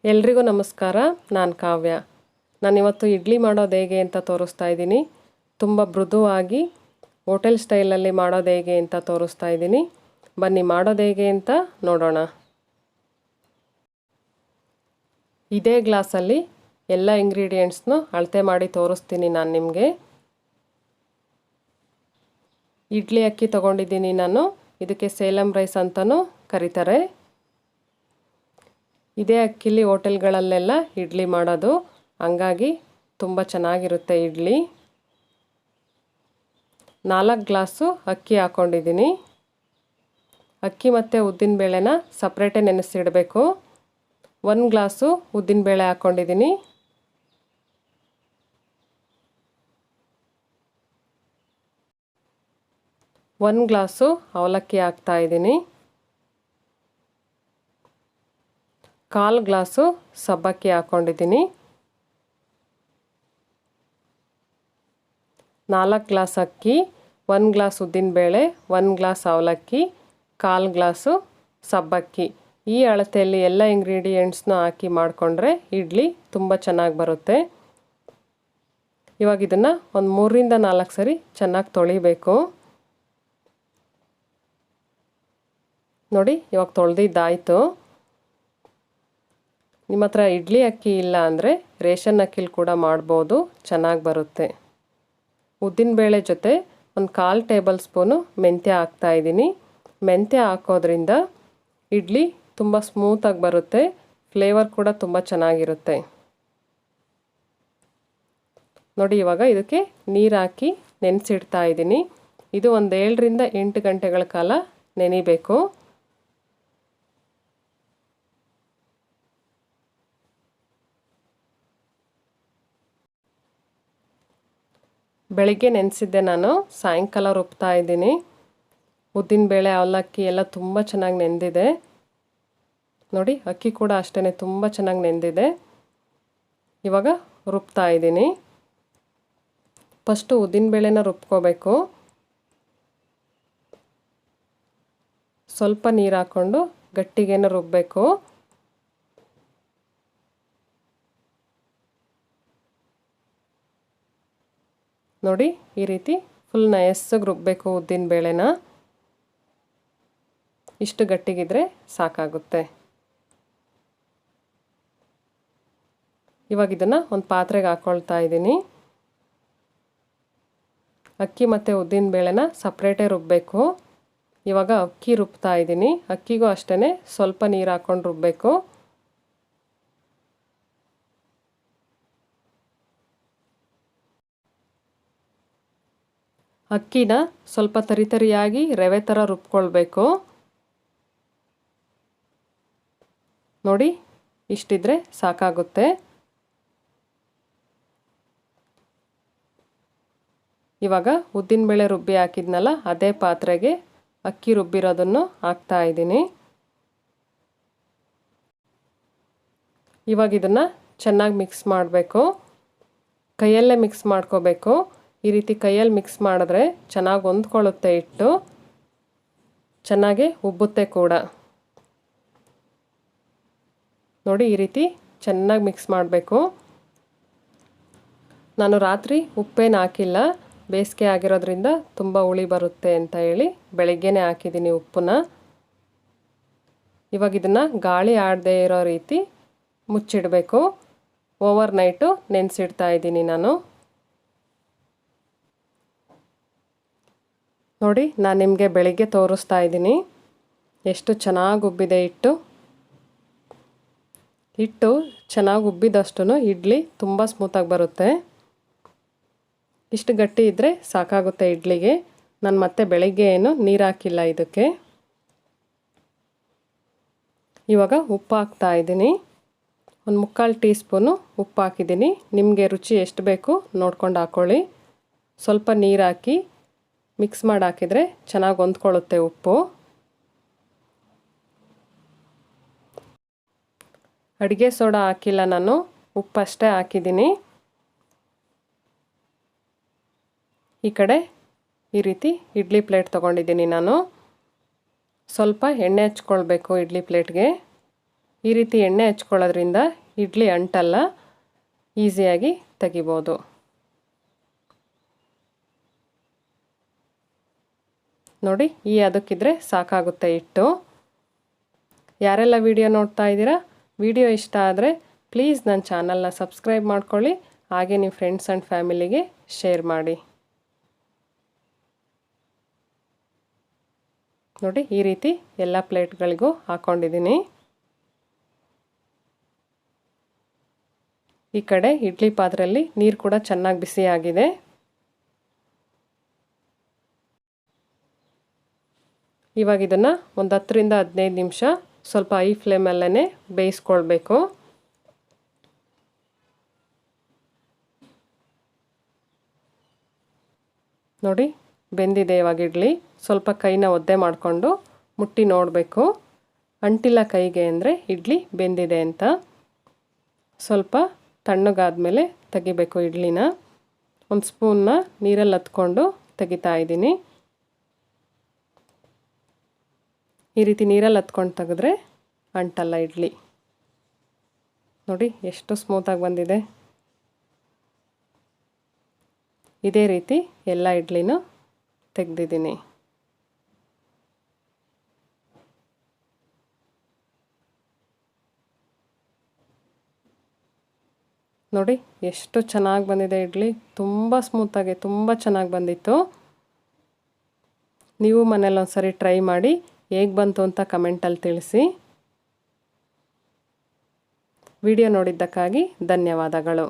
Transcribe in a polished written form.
ಎಲ್ರಿಗೂ ನಮಸ್ಕಾರ. ನಾನು ಕಾವ್ಯ. ನಾನಿವತ್ತು ಇಡ್ಲಿ ಮಾಡೋದು ಹೇಗೆ ಅಂತ ತೋರಿಸ್ತಾ ಇದ್ದೀನಿ. ತುಂಬ ಮೃದುವಾಗಿ ಹೋಟೆಲ್ ಸ್ಟೈಲಲ್ಲಿ ಮಾಡೋದು ಹೇಗೆ ಅಂತ ತೋರಿಸ್ತಾ ಇದ್ದೀನಿ. ಬನ್ನಿ ಮಾಡೋದು ಹೇಗೆ ಅಂತ ನೋಡೋಣ. ಇದೇ ಗ್ಲಾಸಲ್ಲಿ ಎಲ್ಲ ಇಂಗ್ರೀಡಿಯೆಂಟ್ಸ್ನು ಅಳತೆ ಮಾಡಿ ತೋರಿಸ್ತೀನಿ ನಾನು ನಿಮಗೆ. ಇಡ್ಲಿ ಅಕ್ಕಿ ತೊಗೊಂಡಿದ್ದೀನಿ ನಾನು. ಇದಕ್ಕೆ ಸೇಲಂ ರೈಸ್ ಅಂತಲೂ ಕರೀತಾರೆ. ಇದೇ ಅಕ್ಕಿಲಿ ಹೋಟೆಲ್ಗಳಲ್ಲೆಲ್ಲ ಇಡ್ಲಿ ಮಾಡೋದು, ಹಂಗಾಗಿ ತುಂಬ ಚೆನ್ನಾಗಿರುತ್ತೆ ಇಡ್ಲಿ. 4 ಗ್ಲಾಸು ಅಕ್ಕಿ ಹಾಕ್ಕೊಂಡಿದ್ದೀನಿ. ಅಕ್ಕಿ ಮತ್ತು ಉದ್ದಿನಬೇಳೆನ ಸಪ್ರೇಟೇ ನೆನೆಸಿಡಬೇಕು. 1 ಗ್ಲಾಸು ಉದ್ದಿನಬೇಳೆ ಹಾಕ್ಕೊಂಡಿದ್ದೀನಿ. ಒಂದು ಗ್ಲಾಸು ಅವಲಕ್ಕಿ ಹಾಕ್ತಾಯಿದ್ದೀನಿ. 1/4 ಗ್ಲಾಸು ಸಬ್ಬಕ್ಕಿ ಹಾಕ್ಕೊಂಡಿದ್ದೀನಿ. 4 ಗ್ಲಾಸ್ ಅಕ್ಕಿ, 1 ಗ್ಲಾಸ್ ಉದ್ದಿನಬೇಳೆ, 1 ಗ್ಲಾಸ್ ಅವಲಕ್ಕಿ, 1/4 ಗ್ಲಾಸು ಸಬ್ಬಕ್ಕಿ. ಈ ಅಳತೆಯಲ್ಲಿ ಎಲ್ಲ ಇಂಗ್ರೀಡಿಯೆಂಟ್ಸ್ನ ಹಾಕಿ ಮಾಡಿಕೊಂಡ್ರೆ ಇಡ್ಲಿ ತುಂಬ ಚೆನ್ನಾಗಿ ಬರುತ್ತೆ. ಇವಾಗ ಇದನ್ನು ಒಂದು 3ರಿಂದ 4 ಸರಿ ಚೆನ್ನಾಗಿ ತೊಳಿಬೇಕು. ನೋಡಿ, ಇವಾಗ ತೊಳೆದಿದ್ದಾಯಿತು. ನಿಮ್ಮ ಹತ್ರ ಇಡ್ಲಿ ಅಕ್ಕಿ ಇಲ್ಲ ಅಂದರೆ ರೇಷನ್ ಅಕ್ಕಿಲಿ ಕೂಡ ಮಾಡ್ಬೋದು, ಚೆನ್ನಾಗಿ ಬರುತ್ತೆ. ಉದ್ದಿನಬೇಳೆ ಜೊತೆ ಒಂದು 1/4 ಟೇಬಲ್ ಸ್ಪೂನು ಮೆಂತ್ಯ ಹಾಕ್ತಾಯಿದ್ದೀನಿ. ಮೆಂತ್ಯ ಹಾಕೋದ್ರಿಂದ ಇಡ್ಲಿ ತುಂಬ ಸ್ಮೂತಾಗಿ ಬರುತ್ತೆ, ಫ್ಲೇವರ್ ಕೂಡ ತುಂಬ ಚೆನ್ನಾಗಿರುತ್ತೆ. ನೋಡಿ, ಇವಾಗ ಇದಕ್ಕೆ ನೀರು ಹಾಕಿ ನೆನೆಸಿಡ್ತಾ ಇದ್ದೀನಿ. ಇದು ಒಂದು 7ರಿಂದ 8 ಗಂಟೆಗಳ ಕಾಲ ನೆನಿಬೇಕು. ಬೆಳಿಗ್ಗೆ ನೆನೆಸಿದ್ದೆ ನಾನು, ಸಾಯಂಕಾಲ ರುಬ್ತಾ ಇದ್ದೀನಿ. ಉದ್ದಿನಬೇಳೆ ಅವಲಕ್ಕಿ ಎಲ್ಲ ತುಂಬ ಚೆನ್ನಾಗಿ ನೆಂದಿದೆ. ನೋಡಿ, ಅಕ್ಕಿ ಕೂಡ ಅಷ್ಟೇ ತುಂಬ ಚೆನ್ನಾಗಿ ನೆಂದಿದೆ. ಇವಾಗ ರುಬ್ತಾ ಇದ್ದೀನಿ. ಫಸ್ಟು ಉದ್ದಿನಬೇಳೆನ ರುಬ್ಕೋಬೇಕು. ಸ್ವಲ್ಪ ನೀರು ಹಾಕ್ಕೊಂಡು ಗಟ್ಟಿಗೇನ ರುಬ್ಬಬೇಕು. ನೋಡಿ, ಈ ರೀತಿ ಫುಲ್ ನಯಸ್ಸಾಗಿ ರುಬ್ಬಬೇಕು ಉದ್ದಿನಬೇಳೆನ. ಇಷ್ಟು ಗಟ್ಟಿಗಿದ್ರೆ ಸಾಕಾಗುತ್ತೆ. ಇವಾಗ ಇದನ್ನು ಒಂದು ಪಾತ್ರೆಗೆ ಹಾಕ್ಕೊಳ್ತಾ ಇದ್ದೀನಿ. ಅಕ್ಕಿ ಮತ್ತು ಉದ್ದಿನಬೇಳೆನ ಸಪ್ರೇಟೇ ರುಬ್ಬಬೇಕು. ಇವಾಗ ಅಕ್ಕಿ ರುಬ್ತಾ ಇದ್ದೀನಿ. ಅಕ್ಕಿಗೂ ಅಷ್ಟೇ ಸ್ವಲ್ಪ ನೀರು ಹಾಕ್ಕೊಂಡು ರುಬ್ಬಬೇಕು. ಅಕ್ಕಿನ ಸ್ವಲ್ಪ ತರಿಯಾಗಿ ರವೆ ಥರ ರುಬ್ಕೊಳ್ಬೇಕು. ನೋಡಿ, ಇಷ್ಟಿದ್ರೆ ಸಾಕಾಗುತ್ತೆ. ಇವಾಗ ಉದ್ದಿನಬೇಳೆ ರುಬ್ಬಿ ಹಾಕಿದ್ನಲ್ಲ, ಅದೇ ಪಾತ್ರೆಗೆ ಅಕ್ಕಿ ರುಬ್ಬಿರೋದನ್ನು ಹಾಕ್ತಾ ಇದ್ದೀನಿ. ಇವಾಗ ಇದನ್ನು ಚೆನ್ನಾಗಿ ಮಿಕ್ಸ್ ಮಾಡಬೇಕು. ಕೈಯಲ್ಲೇ ಮಿಕ್ಸ್ ಮಾಡ್ಕೋಬೇಕು. ಈ ರೀತಿ ಕೈಯಲ್ಲಿ ಮಿಕ್ಸ್ ಮಾಡಿದ್ರೆ ಚೆನ್ನಾಗಿ ಹೊಂದ್ಕೊಳ್ಳುತ್ತೆ ಹಿಟ್ಟು, ಚೆನ್ನಾಗಿ ಉಬ್ಬುತ್ತೆ ಕೂಡ. ನೋಡಿ, ಈ ರೀತಿ ಚೆನ್ನಾಗಿ ಮಿಕ್ಸ್ ಮಾಡಬೇಕು. ನಾನು ರಾತ್ರಿ ಉಪ್ಪೇನು ಹಾಕಿಲ್ಲ, ಬೇಸಿಗೆ ಆಗಿರೋದ್ರಿಂದ ತುಂಬ ಹುಳಿ ಬರುತ್ತೆ ಅಂತ ಹೇಳಿ ಬೆಳಗ್ಗೆನೇ ಹಾಕಿದ್ದೀನಿ ಉಪ್ಪನ್ನ. ಇವಾಗ ಇದನ್ನು ಗಾಳಿ ಆಡದೇ ಇರೋ ರೀತಿ ಮುಚ್ಚಿಡಬೇಕು. ಓವರ್ ನೈಟು ನೆನೆಸಿಡ್ತಾ ಇದ್ದೀನಿ ನಾನು. ನೋಡಿ, ನಾನು ನಿಮಗೆ ಬೆಳಿಗ್ಗೆ ತೋರಿಸ್ತಾ ಇದ್ದೀನಿ ಎಷ್ಟು ಚೆನ್ನಾಗಿ ಉಬ್ಬಿದೆ ಹಿಟ್ಟು. ಹಿಟ್ಟು ಚೆನ್ನಾಗಿ ಉಬ್ಬಿದಷ್ಟು ಇಡ್ಲಿ ತುಂಬ ಸ್ಮೂತಾಗಿ ಬರುತ್ತೆ. ಇಷ್ಟು ಗಟ್ಟಿ ಇದ್ದರೆ ಸಾಕಾಗುತ್ತೆ ಇಡ್ಲಿಗೆ. ನಾನು ಮತ್ತೆ ಬೆಳಿಗ್ಗೆ ಏನು ನೀರು ಹಾಕಿಲ್ಲ ಇದಕ್ಕೆ. ಇವಾಗ ಉಪ್ಪು ಹಾಕ್ತಾ ಇದ್ದೀನಿ. ಒಂದು 3/4 ಟೀ ಸ್ಪೂನು ಉಪ್ಪು ಹಾಕಿದ್ದೀನಿ. ನಿಮಗೆ ರುಚಿ ಎಷ್ಟು ಬೇಕು ನೋಡ್ಕೊಂಡು ಹಾಕ್ಕೊಳ್ಳಿ. ಸ್ವಲ್ಪ ನೀರು ಹಾಕಿ ಮಿಕ್ಸ್ ಮಾಡಿ ಹಾಕಿದರೆ ಚೆನ್ನಾಗಿ ಹೊಂದ್ಕೊಳ್ಳುತ್ತೆ ಉಪ್ಪು. ಅಡುಗೆ ಸೋಡಾ ಹಾಕಿಲ್ಲ ನಾನು, ಉಪ್ಪಷ್ಟೇ ಹಾಕಿದ್ದೀನಿ. ಈ ಕಡೆ ಈ ರೀತಿ ಇಡ್ಲಿ ಪ್ಲೇಟ್ ತೊಗೊಂಡಿದ್ದೀನಿ ನಾನು. ಸ್ವಲ್ಪ ಎಣ್ಣೆ ಹಚ್ಕೊಳ್ಬೇಕು ಇಡ್ಲಿ ಪ್ಲೇಟ್ಗೆ. ಈ ರೀತಿ ಎಣ್ಣೆ ಹಚ್ಕೊಳ್ಳೋದ್ರಿಂದ ಇಡ್ಲಿ ಅಂಟಲ್ಲ, ಈಸಿಯಾಗಿ ತೆಗಿಬೋದು. ನೋಡಿ, ಈ ಅದಕ್ಕಿದ್ರೆ ಸಾಕಾಗುತ್ತೆ ಹಿಟ್ಟು. ಯಾರೆಲ್ಲ ವಿಡಿಯೋ ನೋಡ್ತಾ ಇದ್ದೀರಾ, ವಿಡಿಯೋ ಇಷ್ಟ ಆದರೆ ಪ್ಲೀಸ್ ನನ್ನ ಚಾನಲ್ನ ಸಬ್ಸ್ಕ್ರೈಬ್ ಮಾಡ್ಕೊಳ್ಳಿ, ಹಾಗೆ ನಿಮ್ಮ ಫ್ರೆಂಡ್ಸ್ ಆ್ಯಂಡ್ ಫ್ಯಾಮಿಲಿಗೆ ಶೇರ್ ಮಾಡಿ. ನೋಡಿ, ಈ ರೀತಿ ಎಲ್ಲ ಪ್ಲೇಟ್ಗಳಿಗೂ ಹಾಕ್ಕೊಂಡಿದ್ದೀನಿ. ಈ ಕಡೆ ಇಡ್ಲಿ ಪಾತ್ರೆಯಲ್ಲಿ ನೀರು ಕೂಡ ಚೆನ್ನಾಗಿ ಬಿಸಿಯಾಗಿದೆ. ಇವಾಗ ಇದನ್ನು ಒಂದು 10 ರಿಂದ 15 ನಿಮಿಷ ಸ್ವಲ್ಪ ಹೈ ಫ್ಲೇಮಲ್ಲೇ ಬೇಯಿಸ್ಕೊಳ್ಬೇಕು. ನೋಡಿ, ಬೆಂದಿದೆ ಇವಾಗ ಇಡ್ಲಿ. ಸ್ವಲ್ಪ ಕೈನ ಒದ್ದೆ ಮಾಡಿಕೊಂಡು ಮುಟ್ಟಿ ನೋಡಬೇಕು. ಅಂಟಿಲ್ಲ ಕೈಗೆ ಅಂದರೆ ಇಡ್ಲಿ ಬೆಂದಿದೆ ಅಂತ. ಸ್ವಲ್ಪ ತಣ್ಣಗಾದ್ಮೇಲೆ ತೆಗಿಬೇಕು ಇಡ್ಲಿನ. ಒಂದು ಸ್ಪೂನ್ನ ನೀರಲ್ಲಿ ಹತ್ಕೊಂಡು ತೆಗಿತಾ ಇದ್ದೀನಿ. ಈ ರೀತಿ ನೀರಲ್ಲಿ ಹತ್ಕೊಂಡು ತೆಗೆದ್ರೆ ಅಂಟಲ್ಲ ಇಡ್ಲಿ. ನೋಡಿ, ಎಷ್ಟು ಸ್ಮೂತಾಗಿ ಬಂದಿದೆ. ಇದೇ ರೀತಿ ಎಲ್ಲ ಇಡ್ಲಿನೂ ತೆಗೆದಿದ್ದೀನಿ. ನೋಡಿ, ಎಷ್ಟು ಚೆನ್ನಾಗಿ ಬಂದಿದೆ ಇಡ್ಲಿ. ತುಂಬ ಸ್ಮೂತಾಗಿ, ತುಂಬ ಚೆನ್ನಾಗಿ ಬಂದಿತ್ತು. ನೀವು ಮನೇಲಿ ಒಂದ್ಸರಿ ಟ್ರೈ ಮಾಡಿ ಹೇಗೆ ಬಂತು ಅಂತ ಕಮೆಂಟಲ್ಲಿ ತಿಳಿಸಿ. ವಿಡಿಯೋ ನೋಡಿದ್ದಕ್ಕಾಗಿ ಧನ್ಯವಾದಗಳು.